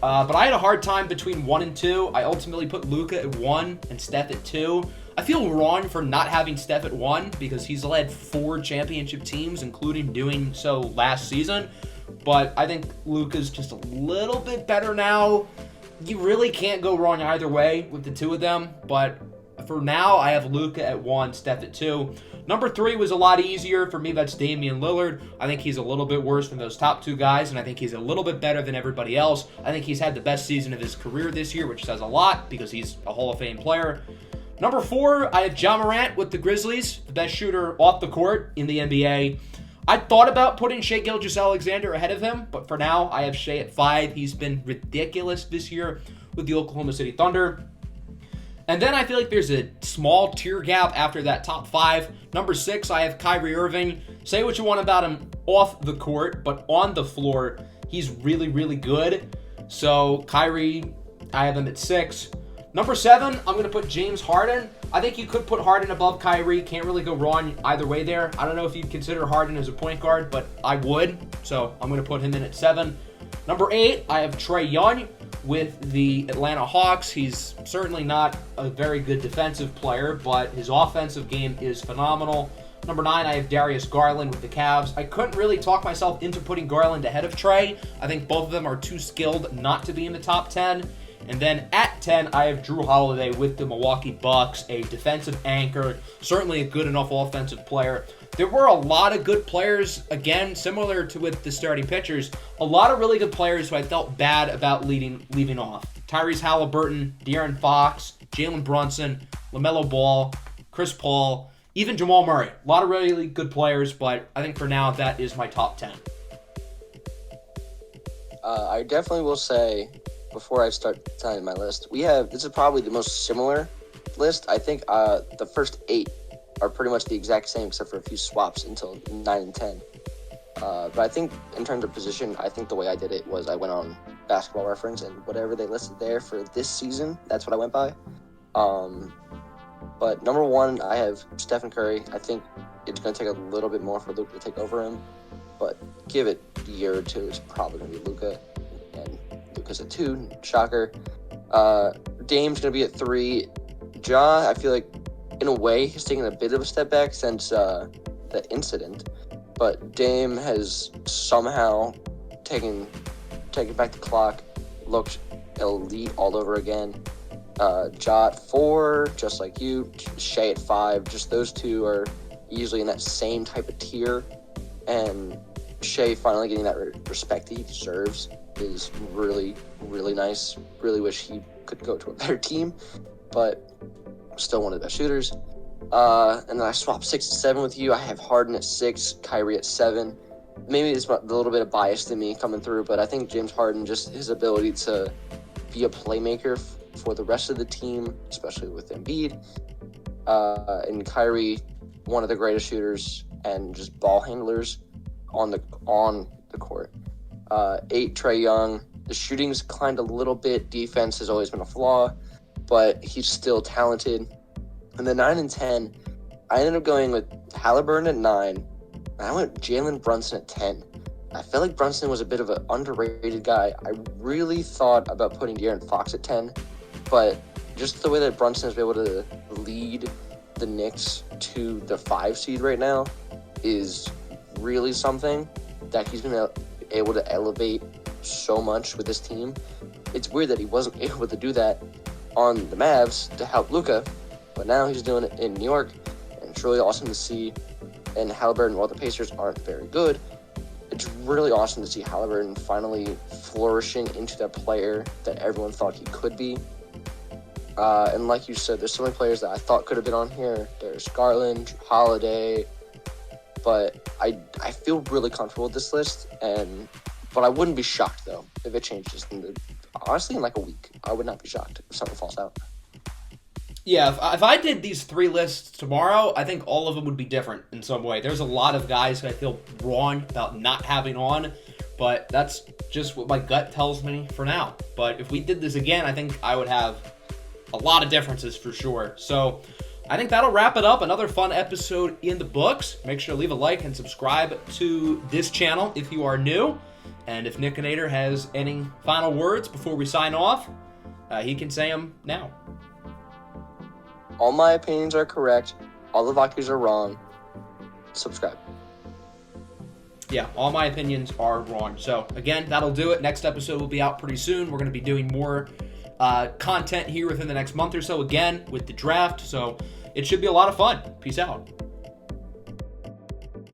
But I had a hard time between 1 and 2. I ultimately put Luka at 1 and Steph at 2. I feel wrong for not having Steph at 1 because he's led 4 championship teams, including doing so last season. But I think Luka's just a little bit better now. You really can't go wrong either way with the two of them. But for now, I have Luka at 1, Steph at 2. Number 3 was a lot easier. For me, that's Damian Lillard. I think he's a little bit worse than those top 2 guys, and I think he's a little bit better than everybody else. I think he's had the best season of his career this year, which says a lot because he's a Hall of Fame player. Number 4, I have Ja Morant with the Grizzlies, the best shooter off the court in the NBA. I thought about putting Shai Gilgeous-Alexander ahead of him, but for now, I have Shai at 5. He's been ridiculous this year with the Oklahoma City Thunder. And then I feel like there's a small tier gap after that top 5. Number 6, I have Kyrie Irving. Say what you want about him off the court, but on the floor, he's really, really good. So Kyrie, I have him at 6. Number 7, I'm going to put James Harden. I think you could put Harden above Kyrie. Can't really go wrong either way there. I don't know if you'd consider Harden as a point guard, but I would. So I'm going to put him in at 7. Number 8, I have Trae Young with the Atlanta Hawks. He's certainly not a very good defensive player, but his offensive game is phenomenal. Number 9, I have Darius Garland with the Cavs. I couldn't really talk myself into putting Garland ahead of Trey. I think both of them are too skilled not to be in the top 10. And then at 10, I have Drew Holiday with the Milwaukee Bucks, a defensive anchor, certainly a good enough offensive player. There were a lot of good players, again, similar to with the starting pitchers, a lot of really good players who I felt bad about leaving off. Tyrese Halliburton, De'Aaron Fox, Jalen Brunson, LaMelo Ball, Chris Paul, even Jamal Murray. A lot of really good players, but I think for now that is my top 10. I definitely will say, before I start telling my list, this is probably the most similar list. I think the first 8 are pretty much the exact same except for a few swaps until 9 and 10. But I think in terms of position, I think the way I did it was I went on Basketball Reference and whatever they listed there for this season, that's what I went by. But number 1, I have Stephen Curry. I think it's going to take a little bit more for Luka to take over him, but give it a year or two, it's probably going to be Luka. And Luka's at 2, shocker. Dame's going to be at 3. Ja, I feel like in a way he's taken a bit of a step back since the incident, but Dame has somehow taken back the clock, looked elite all over again. Ja at 4, just like you. Shea at 5. Just those two are easily in that same type of tier, and Shea finally getting that respect that he deserves is really, really nice. Really wish he could go to a better team, but still one of the best shooters. And then I swapped 6 and 7 with you. I have Harden at 6, Kyrie at 7. Maybe it's a little bit of bias in me coming through, but I think James Harden, just his ability to be a playmaker for the rest of the team, especially with Embiid, and Kyrie, one of the greatest shooters and just ball handlers on the court. 8, Trae Young. The shooting's climbed a little bit. Defense has always been a flaw, but he's still talented. And then 9 and 10, I ended up going with Halliburton at 9, and I went Jalen Brunson at 10. I felt like Brunson was a bit of an underrated guy. I really thought about putting De'Aaron Fox at 10, but just the way that Brunson is able to lead the Knicks to the 5 seed right now is really something that he's been able to elevate so much with this team. It's weird that he wasn't able to do that on the Mavs to help Luka, but now he's doing it in New York, and it's really awesome to see. And Halliburton, while the Pacers aren't very good, it's really awesome to see Halliburton finally flourishing into that player that everyone thought he could be. And like you said, there's so many players that I thought could have been on here. There's Garland, Holiday, but I feel really comfortable with this list, but I wouldn't be shocked, though, if it changes. Honestly, in like a week, I would not be shocked if something falls out. Yeah, if I did these 3 lists tomorrow, I think all of them would be different in some way. There's a lot of guys that I feel wrong about not having on, but that's just what my gut tells me for now. But if we did this again, I think I would have a lot of differences for sure. So I think that'll wrap it up. Another fun episode in the books. Make sure to leave a like and subscribe to this channel if you are new. And if Nickinator has any final words before we sign off, he can say them now. All my opinions are correct. All the Vikings are wrong. Subscribe. Yeah, all my opinions are wrong. So, again, that'll do it. Next episode will be out pretty soon. We're going to be doing more content here within the next month or so, again, with the draft. So, it should be a lot of fun. Peace out.